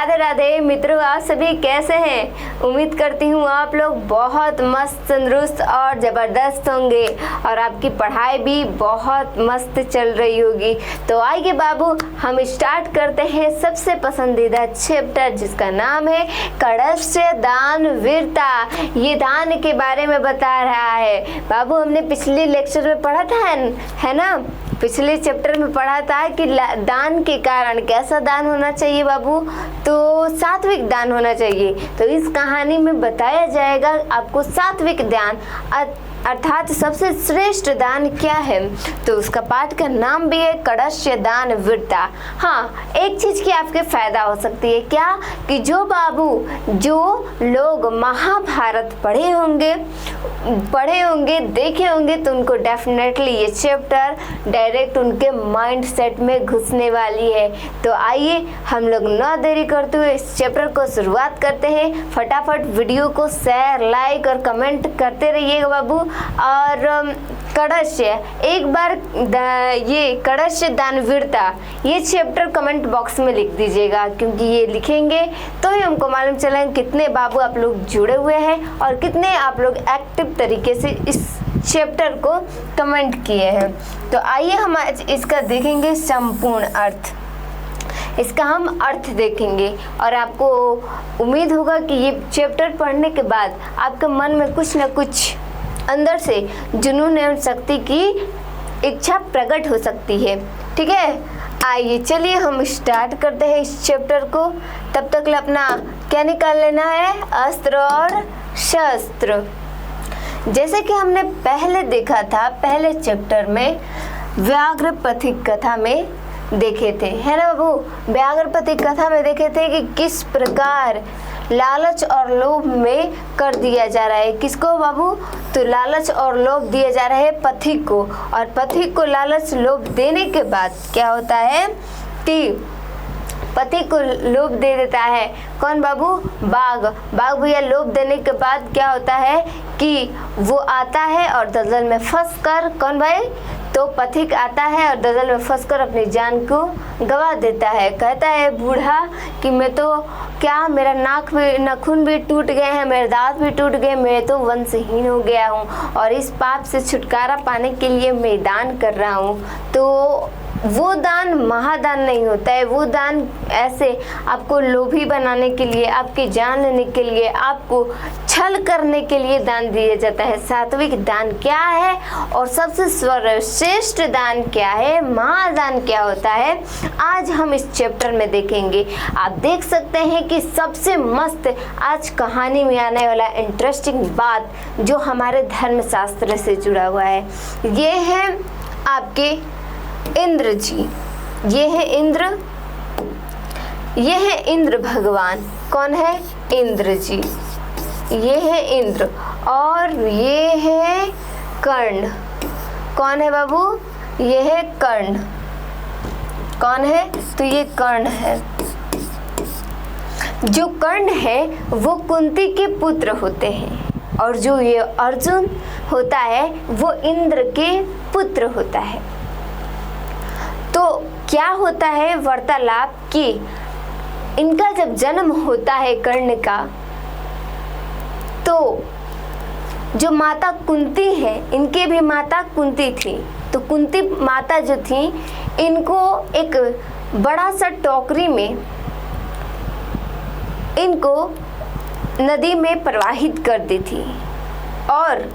राधे राधे मित्रों, आप सभी कैसे हैं। उम्मीद करती हूँ आप लोग बहुत मस्त, तंदुरुस्त और ज़बरदस्त होंगे और आपकी पढ़ाई भी बहुत मस्त चल रही होगी। तो आइए बाबू, हम स्टार्ट करते हैं सबसे पसंदीदा चैप्टर जिसका नाम है कड़स्य दान वीरता। ये दान के बारे में बता रहा है बाबू। हमने पिछले लेक्चर में पढ़ा था है ना, पिछले चैप्टर में पढ़ा था कि दान के कारण कैसा दान होना चाहिए बाबू, तो सात्विक दान होना चाहिए। तो इस कहानी में बताया जाएगा आपको सात्विक दान अर्थात सबसे श्रेष्ठ दान क्या है। तो उसका पाठ का नाम भी है कड़स्य दान वीरता। हाँ, एक चीज़ की आपके फायदा हो सकती है क्या, कि जो बाबू जो लोग महाभारत पढ़े होंगे, देखे होंगे, तो उनको डेफिनेटली ये चैप्टर डायरेक्ट उनके माइंड सेट में घुसने वाली है। तो आइए हम लोग ना देरी करते हुए इस चैप्टर को शुरुआत करते हैं। फटाफट वीडियो को शेयर, लाइक और कमेंट करते रहिएगा बाबू। और कड़स्य, एक बार ये कड़स्य दान वीरता ये चैप्टर कमेंट बॉक्स में लिख दीजिएगा, क्योंकि ये लिखेंगे तो ही हमको मालूम चलेगा कितने बाबू आप लोग जुड़े हुए हैं और कितने आप लोग एक्टिव तरीके से इस चैप्टर को कमेंट किए हैं। तो आइए हम आज इसका देखेंगे संपूर्ण अर्थ, इसका हम अर्थ देखेंगे। और आपको उम्मीद होगा कि ये चैप्टर पढ़ने के बाद आपके मन में कुछ न कुछ अंदर से जुनून एवं शक्ति की इच्छा प्रकट हो सकती है। ठीक है, आइए चलिए हम स्टार्ट करते हैं इस चैप्टर को। तब तक अपना क्या निकाल लेना है, अस्त्र और शस्त्र। जैसे कि हमने पहले देखा था, पहले चैप्टर में व्याघ्र पथिक कथा में देखे थे, है ना बाबू। व्याघ्र पथिक कथा में देखे थे कि किस प्रकार लालच और लोभ में कर दिया जा रहा है। किसको बाबू, तो लालच और लोभ दिया जा रहा है पथिक को। और पथिक को लालच लोभ देने के बाद क्या होता है कि पथिक को लोभ दे देता है कौन बाबू, बाघ भैया। लोभ देने के बाद क्या होता है कि वो आता है और दलदल में फंस कर, कौन भाई, तो पथिक आता है और दलदल में फंसकर अपनी जान को गवा देता है। कहता है बूढ़ा कि मैं तो क्या, मेरा नाखून भी टूट गए हैं, मेरे दांत भी टूट गए, मैं तो वंशहीन हो गया हूँ और इस पाप से छुटकारा पाने के लिए मैं दान कर रहा हूँ। तो वो दान महादान नहीं होता है, वो दान ऐसे आपको लोभी बनाने के लिए, आपकी जान लेने के लिए, आपको छल करने के लिए दान दिया जाता है। सात्विक दान क्या है और सबसे सर्वश्रेष्ठ दान क्या है, महादान क्या होता है, आज हम इस चैप्टर में देखेंगे। आप देख सकते हैं कि सबसे मस्त आज कहानी में आने वाला इंटरेस्टिंग बात जो हमारे धर्मशास्त्र से जुड़ा हुआ है, ये है आपके इंद्र जी। ये है इंद्र भगवान। कौन है, इंद्र जी। ये है इंद्र और ये है कर्ण। कौन है बाबू, ये है कर्ण। कौन है, तो ये कर्ण है। जो कर्ण है वो कुंती के पुत्र होते हैं और जो ये अर्जुन होता है वो इंद्र के पुत्र होता है। तो क्या होता है वार्तालाप कि इनका जब जन्म होता है कर्ण का, तो जो माता कुंती है, इनके भी माता कुंती थी। तो कुंती माता जो थी, इनको एक बड़ा सा टोकरी में इनको नदी में प्रवाहित कर दी थी। और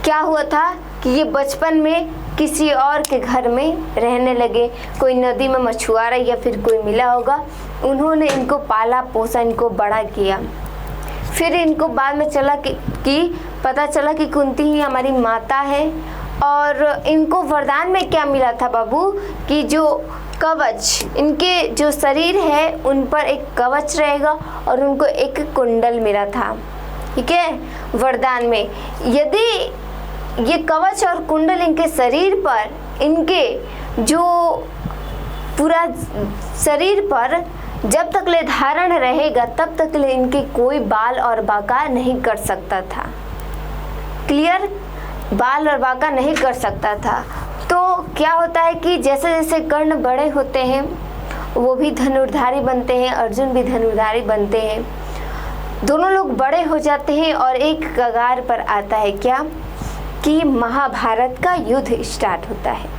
क्या हुआ था कि ये बचपन में किसी और के घर में रहने लगे। कोई नदी में मछुआरा या फिर कोई मिला होगा, उन्होंने इनको पाला पोसा, इनको बड़ा किया। फिर इनको बाद में पता चला कि कुंती ही हमारी माता है। और इनको वरदान में क्या मिला था बाबू, कि जो कवच, इनके जो शरीर है उन पर एक कवच रहेगा और उनको एक कुंडल मिला था। ठीक है, वरदान में यदि ये कवच और कुंडल इनके शरीर पर, इनके जो पूरा शरीर पर जब तक ले धारण रहेगा तब तक ले इनके कोई बाल और बांका नहीं कर सकता था। क्लियर, बाल और बांका नहीं कर सकता था। तो क्या होता है कि जैसे जैसे कर्ण बड़े होते हैं वो भी धनुर्धारी बनते हैं, अर्जुन भी धनुर्धारी बनते हैं। दोनों लोग बड़े हो जाते हैं और एक कगार पर आता है क्या कि महाभारत का युद्ध स्टार्ट होता है।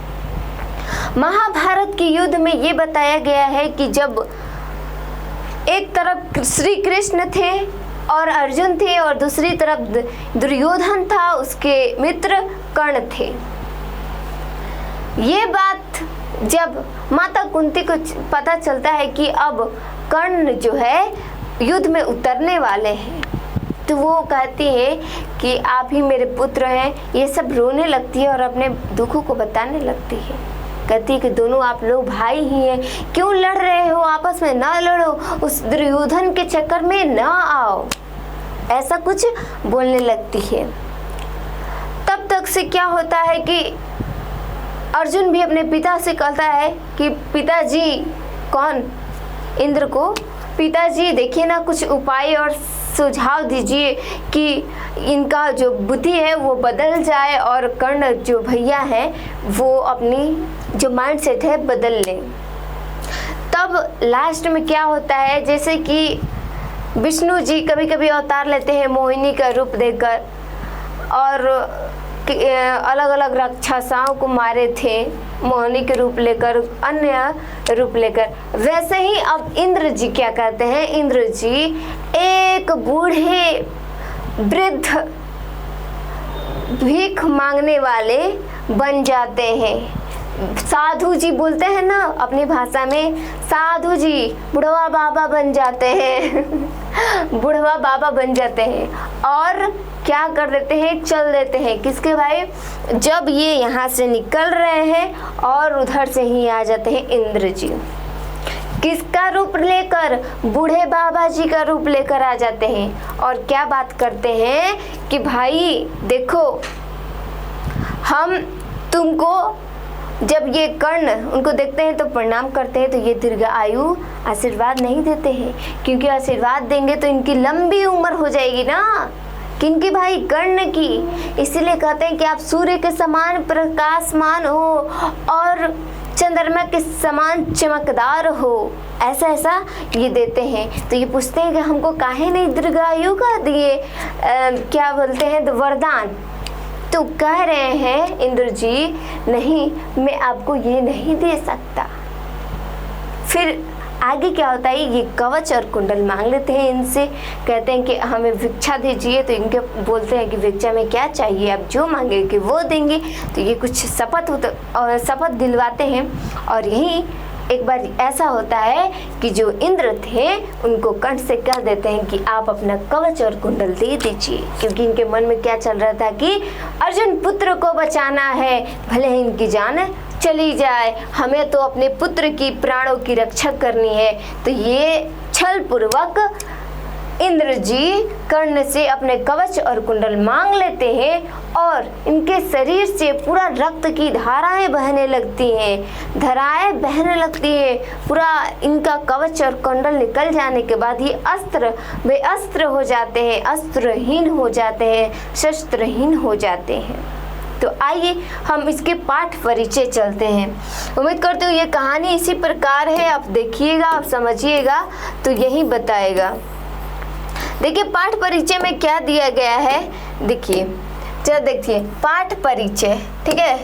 महाभारत के युद्ध में ये बताया गया है कि जब एक तरफ श्री कृष्ण थे और अर्जुन थे और दूसरी तरफ दुर्योधन था, उसके मित्र कर्ण थे। ये बात जब माता कुंती को पता चलता है कि अब कर्ण जो है युद्ध में उतरने वाले हैं, तो वो कहती है कि आप ही मेरे पुत्र हैं। ये सब रोने लगती है और अपने दुखों को बताने लगती है। कहती है कि दोनों आप लोग भाई ही हैं, क्यों लड़ रहे हो, आपस में ना लड़ो, उस दुर्योधन के चक्कर में ना आओ, ऐसा कुछ बोलने लगती है। तब तक से क्या होता है कि अर्जुन भी अपने पिता से कहता है कि पिताजी, कौन, इंद्र को, पिताजी देखिए ना, कुछ उपाय और सुझाव दीजिए कि इनका जो बुद्धि है वो बदल जाए और कर्ण जो भैया हैं वो अपनी जो माइंड सेट है बदल लें। तब लास्ट में क्या होता है, जैसे कि विष्णु जी कभी कभी अवतार लेते हैं मोहिनी का रूप देकर और अलग अलग राक्षसाओं को मारे थे मोहिनी के रूप लेकर, अन्य रूप लेकर। वैसे ही अब इंद्र जी क्या कहते हैं, इंद्र जी एक बूढ़े वृद्ध भीख मांगने वाले बन जाते हैं। साधु जी बोलते हैं ना अपनी भाषा में, साधु जी बुढ़वा बाबा बन जाते हैं बुढ़वा बाबा बन जाते हैं और क्या कर देते हैं, चल देते हैं। किसके भाई, जब ये यहाँ से निकल रहे हैं और उधर से ही आ जाते हैं इंद्र जी। किसका रूप लेकर, बूढ़े बाबा जी का रूप लेकर आ जाते हैं और क्या बात करते हैं कि भाई देखो, हम तुमको, जब ये कर्ण उनको देखते हैं तो प्रणाम करते हैं, तो ये दीर्घ आयु आशीर्वाद नहीं देते हैं, क्योंकि आशीर्वाद देंगे तो इनकी लंबी उम्र हो जाएगी ना, किनकी भाई, कर्ण की। इसीलिए कहते हैं कि आप सूर्य के समान प्रकाशमान हो और चंद्रमा के समान चमकदार हो, ऐसा ऐसा ये देते हैं। तो ये पूछते हैं कि हमको काहे नहीं दीर्घायु का दिए, क्या बोलते हैं, तो वरदान। तो कह रहे हैं इंद्र जी, नहीं, मैं आपको ये नहीं दे सकता। फिर आगे क्या होता है, ये कवच और कुंडल मांग लेते हैं इनसे, कहते हैं कि हमें भिक्षा दीजिए। तो इनके बोलते हैं कि भिक्षा में क्या चाहिए, आप जो मांगेंगे वो देंगे। तो ये कुछ शपथ दिलवाते हैं और यही एक बार ऐसा होता है कि जो इंद्र थे उनको कंठ से कह देते हैं कि आप अपना कवच और कुंडल दे दीजिए, क्योंकि इनके मन में क्या चल रहा था कि अर्जुन पुत्र को बचाना है, भले ही इनकी जान चली जाए, हमें तो अपने पुत्र की प्राणों की रक्षा करनी है। तो ये छल पूर्वक इंद्र जी कर्ण से अपने कवच और कुंडल मांग लेते हैं और इनके शरीर से पूरा रक्त की धाराएं बहने लगती हैं, धाराएं बहने लगती हैं। पूरा इनका कवच और कुंडल निकल जाने के बाद ये वे अस्त्र हो जाते हैं, अस्त्रहीन हो जाते हैं, शस्त्रहीन हो जाते हैं। तो आइए हम इसके पाठ परिचय चलते हैं। उम्मीद करती हूँ ये कहानी इसी प्रकार है, आप देखिएगा, आप समझिएगा तो यही बताएगा। देखिए पाठ परिचय में क्या दिया गया है, देखिए, चलो देखिए पाठ परिचय, ठीक है,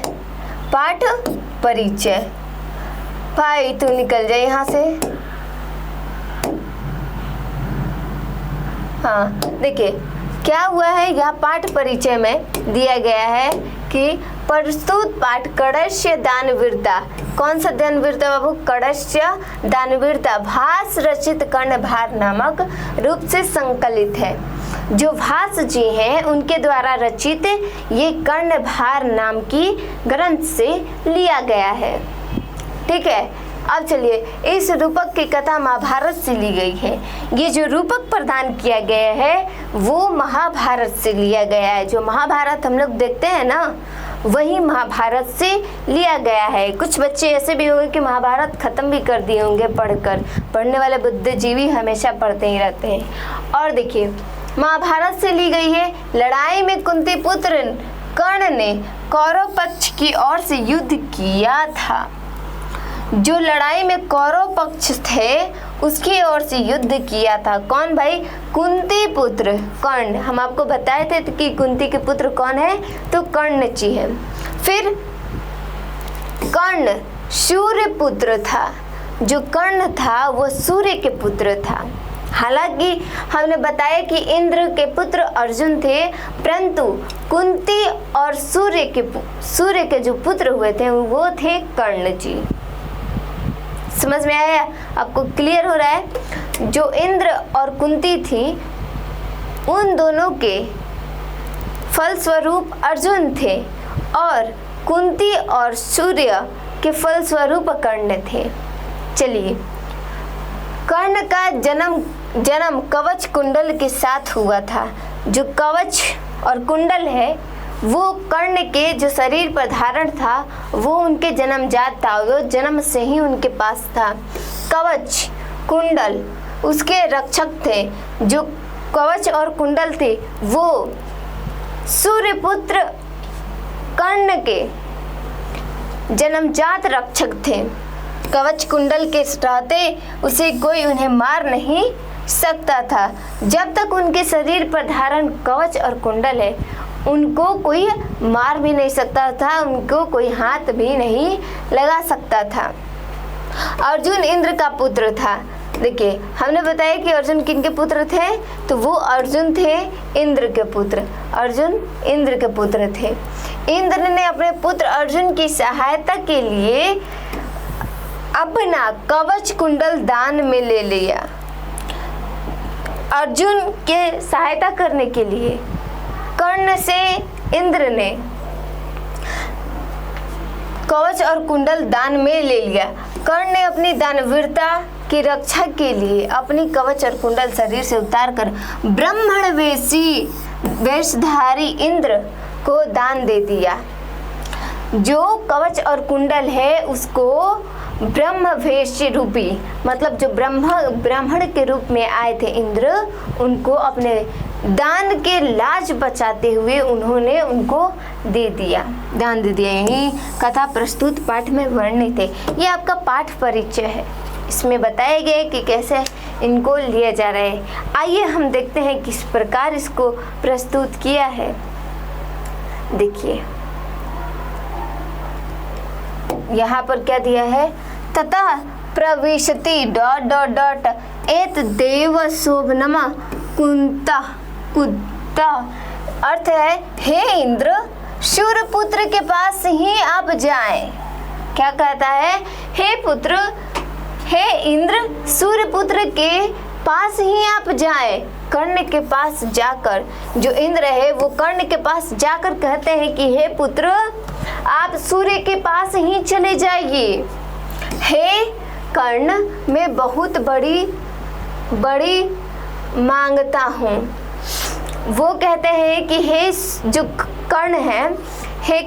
पाठ परिचय। भाई तू निकल जाए यहाँ से। हाँ देखिए क्या हुआ है, यहाँ पाठ परिचय में दिया गया है कि प्रस्तुत पाठ कडस्य दानवीरता, कौन सा दानवीरता बाबू, कडस्य दानवीरता भास रचित कर्णभार नामक रूप से संकलित है। जो भास जी हैं उनके द्वारा रचित ये कर्णभार नाम की ग्रंथ से लिया गया है। ठीक है, अब चलिए, इस रूपक की कथा महाभारत से ली गई है। ये जो रूपक प्रदान किया गया है वो महाभारत से लिया गया है। जो महाभारत हम लोग देखते हैं ना, वही महाभारत से लिया गया है। कुछ बच्चे ऐसे भी होंगे कि महाभारत खत्म भी कर दिए होंगे पढ़कर, पढ़ने वाले बुद्धिजीवी हमेशा पढ़ते ही रहते हैं। और देखिए महाभारत से ली गई है। लड़ाई में कुंती पुत्र कर्ण ने कौरव पक्ष की ओर से युद्ध किया था। जो लड़ाई में कौरव पक्ष थे उसकी ओर से युद्ध किया था। कौन भाई? कुंती पुत्र कर्ण। हम आपको बताए थे कि कुंती के पुत्र कौन है, तो कर्ण जी है। फिर कर्ण सूर्य पुत्र था। जो कर्ण था वो सूर्य के पुत्र था। हालांकि हमने बताया कि इंद्र के पुत्र अर्जुन थे, परंतु कुंती और सूर्य के जो पुत्र हुए थे वो थे कर्ण जी। समझ में आया? आपको क्लियर हो रहा है? जो इंद्र और कुंती थी उन दोनों के फलस्वरूप अर्जुन थे और कुंती और सूर्य के फलस्वरूप कर्ण थे। चलिए, कर्ण का जन्म कवच कुंडल के साथ हुआ था। जो कवच और कुंडल है वो कर्ण के जो शरीर पर धारण था वो उनके जन्मजात था, वो जन्म से ही उनके पास था। कवच कुंडल उसके रक्षक थे। जो कवच और कुंडल थे वो सूर्यपुत्र कर्ण के जन्मजात रक्षक थे। कवच कुंडल के रहते उसे कोई उन्हें मार नहीं सकता था। जब तक उनके शरीर पर धारण कवच और कुंडल है उनको कोई मार भी नहीं सकता था, उनको कोई हाथ भी नहीं लगा सकता था। अर्जुन इंद्र का पुत्र था। देखिए, हमने बताया कि अर्जुन किनके पुत्र थे, तो वो अर्जुन थे इंद्र के पुत्र। अर्जुन इंद्र के पुत्र थे। इंद्र ने अपने पुत्र अर्जुन की सहायता के लिए अपना कवच कुंडल दान में ले लिया। अर्जुन के सहायता करने के लिए कर्ण से इंद्र ने कवच और कुंडल दान में ले लिया। कर्ण ने अपनी दानवीरता की रक्षा के लिए अपनी कवच और कुंडल शरीर से उतारकर ब्राह्मण वेशधारी इंद्र को दान दे दिया। जो कवच और कुंडल है उसको ब्रह्मवेश रूपी, मतलब जो ब्राह्मण के रूप में आए थे इंद्र, उनको अपने दान के लाज बचाते हुए उन्होंने उनको दे दिया, दान दे दिया। यही कथा प्रस्तुत पाठ में वर्णित है। ये आपका पाठ परिचय है। इसमें बताया गया है कि कैसे इनको लिया जा रहा है। आइए हम देखते हैं किस प्रकार इसको प्रस्तुत किया है। देखिए, यहाँ पर क्या दिया है? तथा प्रविशति ... एत देव शोभनमा कुंता। अर्थ है, हे इंद्र, सूर्यपुत्र के पास ही आप जाएं। क्या कहता है? हे पुत्र, हे इंद्र, सूर्यपुत्र के पास ही आप जाएं। कर्ण के पास जाकर, जो इंद्र है वो कर्ण के पास जाकर कहते हैं कि हे पुत्र, आप सूर्य के पास ही चले जाइए। हे कर्ण, मैं बहुत बड़ी मांगता हूँ। वो कहते हैं कि हे जो कर्ण है, हे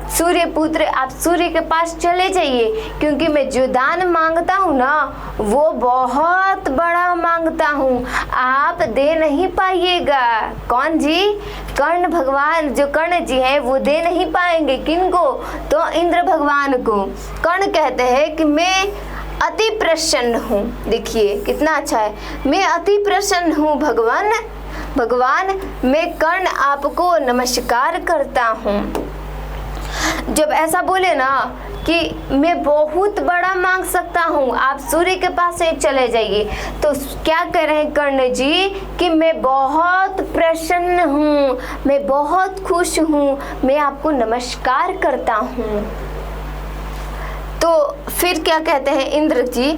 सूर्यपुत्र, आप सूर्य के पास चले जाइए, क्योंकि मैं जो दान मांगता हूँ ना वो बहुत बड़ा मांगता हूँ, आप दे नहीं पाइएगा। कौन जी? कर्ण भगवान, जो कर्ण जी हैं वो दे नहीं पाएंगे। किनको? तो इंद्र भगवान को। कर्ण कहते हैं कि मैं अति प्रसन्न हूँ। देखिए कितना अच्छा है, मैं अति प्रसन्न हूँ भगवान, मैं कर्ण आपको नमस्कार करता हूँ। जब ऐसा बोले ना कि मैं बहुत बड़ा मांग सकता हूँ, आप सूर्य के पास से चले जाइए, तो क्या कह रहे हैं कर्ण जी कि मैं बहुत प्रसन्न हूँ, मैं बहुत खुश हूँ, मैं आपको नमस्कार करता हूँ। तो फिर क्या कहते हैं इंद्र जी?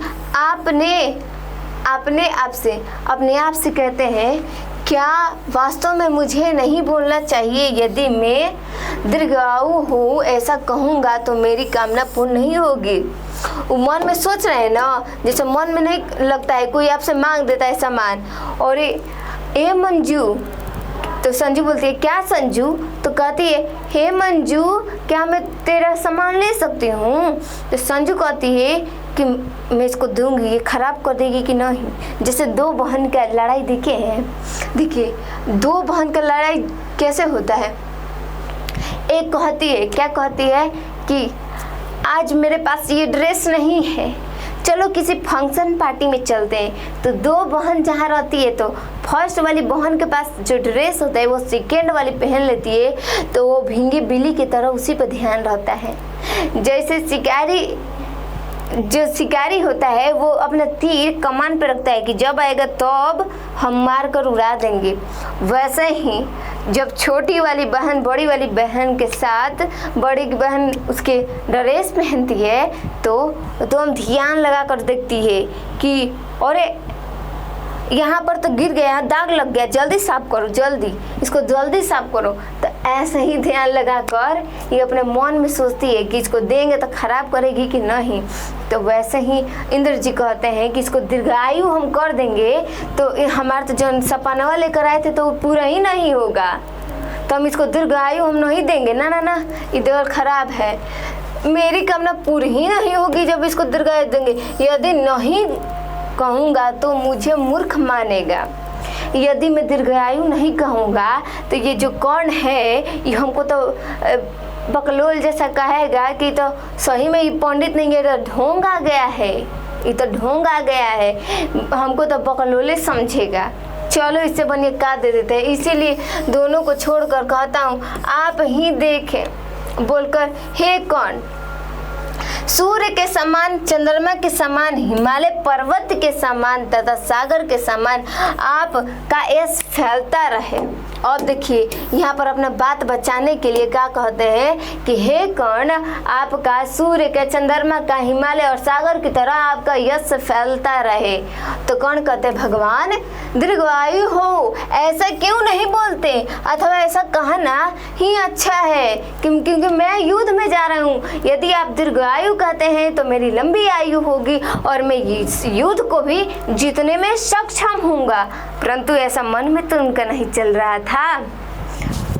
अपने आप से कहते हैं, क्या वास्तव में मुझे नहीं बोलना चाहिए? यदि मैं दीर्घायु हूँ ऐसा कहूँगा तो मेरी कामना पूर्ण नहीं होगी। वो मन में सोच रहे हैं ना, जैसे मन में नहीं लगता है, कोई आपसे मांग देता है सामान, और ए मंजू, तो संजू बोलती है क्या संजू? तो कहती है हे मंजू, क्या मैं तेरा सामान ले सकती हूँ? तो संजू कहती है कि मैं इसको दूंगी, ये खराब कर देगी कि नहीं। जैसे दो बहन का लड़ाई देखे हैं, देखिए दो बहन का लड़ाई कैसे होता है। एक कहती है, क्या कहती है कि आज मेरे पास ये ड्रेस नहीं है, चलो किसी फंक्शन पार्टी में चलते हैं। तो दो बहन जहाँ रहती है तो फर्स्ट वाली बहन के पास जो ड्रेस होता है वो सेकेंड वाली पहन लेती है, तो वो भींगी बिल्ली की तरह उसी पर ध्यान रहता है। जैसे जो शिकारी होता है वो अपना तीर कमान पर रखता है कि जब आएगा तो अब हम मार कर उड़ा देंगे, वैसे ही जब छोटी वाली बहन बड़ी वाली बहन के साथ बड़ी बहन उसके ड्रेस पहनती है तो हम ध्यान लगा कर देखती है कि अरे यहाँ पर तो गिर गया, दाग लग गया, जल्दी साफ करो, जल्दी इसको जल्दी साफ करो। तो ऐसे ही ध्यान लगा कर ये अपने मन में सोचती है कि इसको देंगे तो खराब करेगी कि नहीं। तो वैसे ही इंद्र जी कहते हैं कि इसको दीर्घायु हम कर देंगे तो हमारा तो जो सपना लेकर आए थे तो वो पूरा ही नहीं होगा, तो हम इसको दीर्घायु हम नहीं देंगे। ना ना ना, ये देवर खराब है, मेरी कामना पूरी ही नहीं होगी जब इसको दीर्घायु देंगे। यदि नहीं कहूँगा तो मुझे मूर्ख मानेगा, यदि मैं दीर्घायु नहीं कहूँगा तो ये जो कर्ण है ये हमको तो बकलोल जैसा कहेगा कि तो सही में ये पंडित नहीं है, तो ढोंग आ गया है, ये तो ढोंग आ गया है, हमको तो बकलोले समझेगा। चलो इससे बनिए काट दे देते हैं। इसीलिए दोनों को छोड़कर कहता हूँ आप ही देखें, बोलकर हे कर्ण, सूर्य के समान, चंद्रमा के समान, हिमालय पर्वत के समान तथा सागर के समान आपका यश फैलता रहे। और देखिए यहाँ पर अपना बात बचाने के लिए क्या कहते हैं कि हे कर्ण, आपका सूर्य के, चंद्रमा का, हिमालय और सागर की तरह आपका यश फैलता रहे। तो कर्ण कहते भगवान दीर्घायु हो, ऐसा क्यों नहीं बोलते, अथवा ऐसा कहना ही अच्छा है क्योंकि मैं युद्ध में जा रहा हूँ। यदि आप दीर्घायु कहते हैं तो मेरी लंबी आयु होगी और मैं इस युद्ध को भी जीतने में सक्षम होऊंगा। परंतु ऐसा मन में तो उनका नहीं चल रहा था,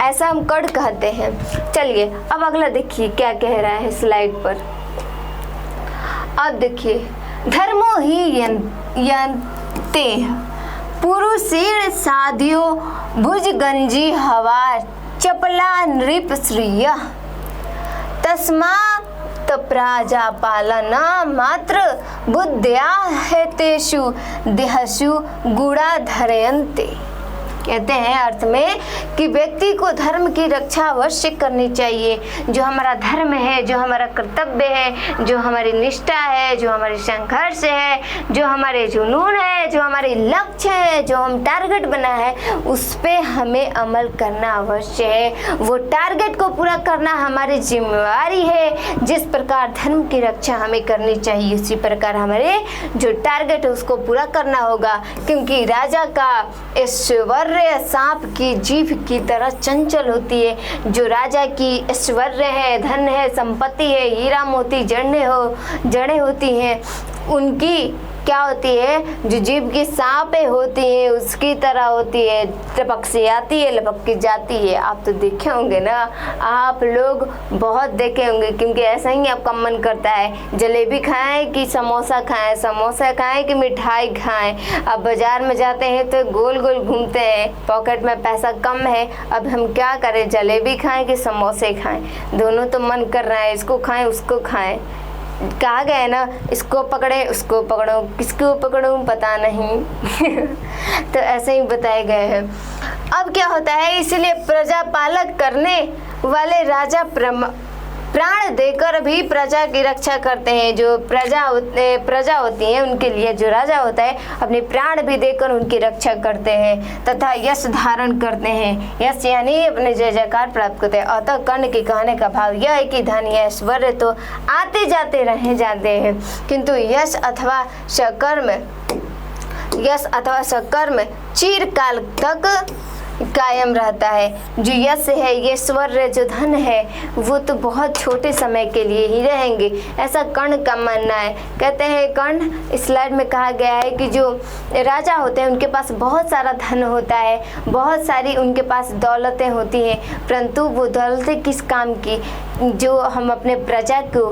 ऐसा हम कर्ण कहते हैं। चलिए अब अगला देखिए क्या कह रहा है स्लाइड पर। अब देखिए, धर्मो ही यन्ते पुरुषेण साध्यो भुजगंजी हवा चपला नृप श्रिय तस्मात् प्रजापालना मात्र बुद्ध्या हेतेषु देहसु गुणा धरयन्ते। कहते हैं अर्थ में कि व्यक्ति को धर्म की रक्षा अवश्य करनी चाहिए। जो हमारा धर्म है, जो हमारा कर्तव्य है, जो हमारी निष्ठा है, जो हमारी संघर्ष है, जो हमारे जुनून है, जो हमारे लक्ष्य है, जो हम टारगेट बना है, उस पे हमें अमल करना अवश्य है। वो टारगेट को पूरा करना हमारी जिम्मेवारी है। जिस प्रकार धर्म की रक्षा हमें करनी चाहिए उसी प्रकार हमारे जो टारगेट है उसको पूरा करना होगा। क्योंकि राजा का ऐश्वर्य सांप की जीभ की तरह चंचल होती है। जो राजा की ऐश्वर्य है, धन है, संपत्ति है, हीरा मोती जड़ें होती हैं, उनकी क्या होती है, जो जीभ की सांपें होती है उसकी तरह होती है, लपक से आती है लपक के जाती है। आप तो देखे होंगे ना, आप लोग बहुत देखे होंगे, क्योंकि ऐसा ही आपका मन करता है जलेबी खाएं कि समोसा खाएं, समोसा खाएं कि मिठाई खाएं। अब बाजार में जाते हैं तो गोल गोल घूमते हैं, पॉकेट में पैसा कम है, अब हम क्या करें, जलेबी खाएं कि समोसे खाएं, दोनों तो मन कर रहा है, इसको खाएं उसको खाएं। कहा गया है ना, इसको पकड़े उसको पकड़ो, किसको पकड़ूं पता नहीं तो ऐसे ही बताए गए हैं। अब क्या होता है, इसलिए प्रजा पालक करने वाले राजा प्राण देकर भी प्रजा की रक्षा करते हैं। जो प्रजा होती है उनके लिए जो राजा होता है अपने प्राण भी देकर उनकी रक्षा करते हैं तथा यश धारण करते हैं। यश यानी अपने जय जयकार प्राप्त करते हैं। अतः कर्ण के कहने का भाव यह है कि धन या ऐश्वर्य तो आते जाते रह जाते हैं, किंतु यश अथवा सकर्म चिरकाल तक कायम रहता है। जो यश है, ऐश्वर्य, जो धन है, वो तो बहुत छोटे समय के लिए ही रहेंगे, ऐसा कर्ण का मानना है। कहते हैं कर्ण, इस स्लाइड में कहा गया है कि जो राजा होते हैं उनके पास बहुत सारा धन होता है, बहुत सारी उनके पास दौलतें होती हैं, परंतु वो दौलतें किस काम की, जो हम अपने प्रजा को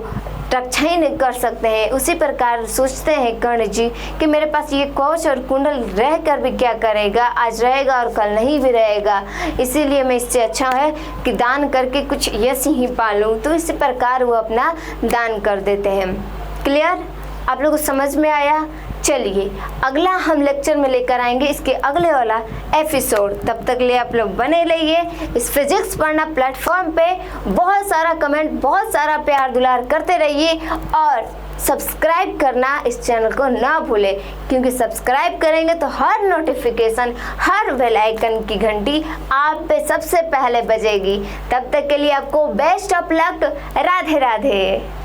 रक्षा ही नहीं कर सकते हैं, उसी प्रकार सोचते हैं कर्ण जी कि मेरे पास ये कवच और कुंडल रहकर भी क्या करेगा, आज रहेगा और कल नहीं भी रहेगा, इसीलिए मैं इससे अच्छा है कि दान करके कुछ यश ही पालूं। तो इसी प्रकार वो अपना दान कर देते हैं। क्लियर? आप लोगों को समझ में आया? चलिए अगला हम लेक्चर में लेकर आएंगे इसके अगले वाला एपिसोड। तब तक लिए आप लोग बने रहिए इस फिजिक्स पढ़ना प्लेटफॉर्म पे। बहुत सारा कमेंट, बहुत सारा प्यार दुलार करते रहिए और सब्सक्राइब करना इस चैनल को ना भूलें, क्योंकि सब्सक्राइब करेंगे तो हर नोटिफिकेशन, हर बेल आइकन की घंटी आप पे सबसे पहले बजेगी। तब तक के लिए आपको best of luck. Radhe Radhe.